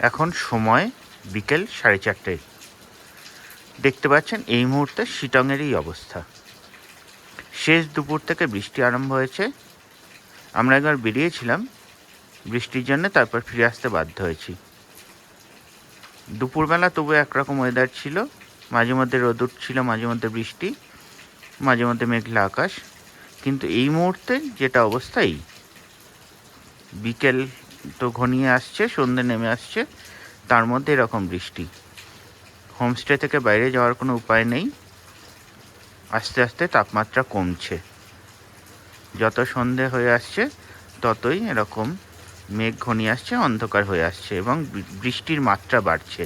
এখন সময় বিকেল 4:30। দেখতে পাচ্ছেন এই মুহূর্তে শিটংয়েরই অবস্থা। শেষ দুপুর থেকে বৃষ্টি আরম্ভ হয়েছে। আমরা একবার বেরিয়েছিলাম বৃষ্টির জন্য, তারপর ফিরে আসতে বাধ্য হয়েছি। দুপুরবেলা তবু একরকম ওয়েদার ছিল, মাঝে মধ্যে রোদ উঠছিল, মাঝে মধ্যে বৃষ্টি, মাঝে মধ্যে মেঘলা আকাশ। কিন্তু এই মুহূর্তে যেটা অবস্থাই, বিকেল তো ঘনিয়ে আসছে, সন্ধ্যে নেমে আসছে, তার মধ্যে এরকম বৃষ্টি। হোমস্টে থেকে বাইরে যাওয়ার কোনো উপায় নেই। আস্তে আস্তে তাপমাত্রা কমছে, যত সন্ধে হয়ে আসছে ততই এরকম মেঘ ঘনিয়ে আসছে, অন্ধকার হয়ে আসছে এবং বৃষ্টির মাত্রা বাড়ছে।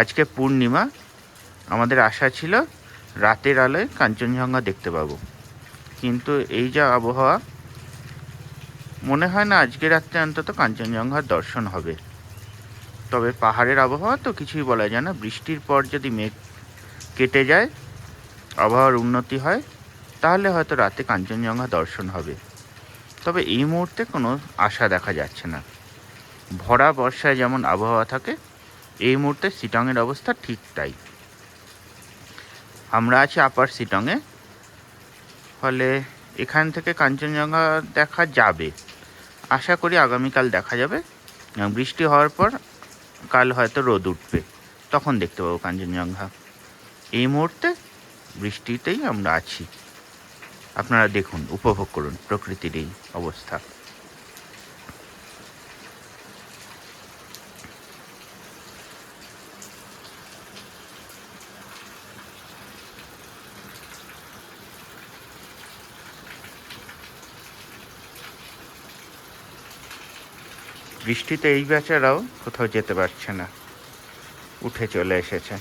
আজকে পূর্ণিমা, আমাদের আশা ছিল রাতের আলোয় কাঞ্চনজঙ্ঘা দেখতে পাবো, কিন্তু এই যা আবহাওয়া, মনে হয় না আজকে রাত্রে অন্তত কাঞ্চনজঙ্ঘার দর্শন হবে। তবে পাহাড়ের আবহাওয়া তো কিছুই বলা যায় না। বৃষ্টির পর যদি মেঘ কেটে যায়, আবহাওয়ার উন্নতি হয়, তাহলে হয়তো রাতে কাঞ্চনজঙ্ঘা দর্শন হবে। তবে এই মুহূর্তে কোনো আশা দেখা যাচ্ছে না। ভরা বর্ষায় যেমন আবহাওয়া থাকে, এই মুহূর্তে শিটংয়ের অবস্থা ঠিক তাই। আমরা আছি আপার শিটংয়ে, ফলে এখান থেকে কাঞ্চনজঙ্ঘা দেখা যাবে। আশা করি আগামীকাল দেখা যাবে। বৃষ্টি হওয়ার পর কাল হয়তো রোদ উঠবে, তখন দেখতে পাবো কাঞ্চনজঙ্ঘা। এই মুহূর্তে বৃষ্টিতেই আমরা আছি। আপনারা দেখুন, উপভোগ করুন প্রকৃতির এই অবস্থা। বৃষ্টিতে এই বেচারাও কোথাও যেতে পারছে না, উঠে চলে এসেছে।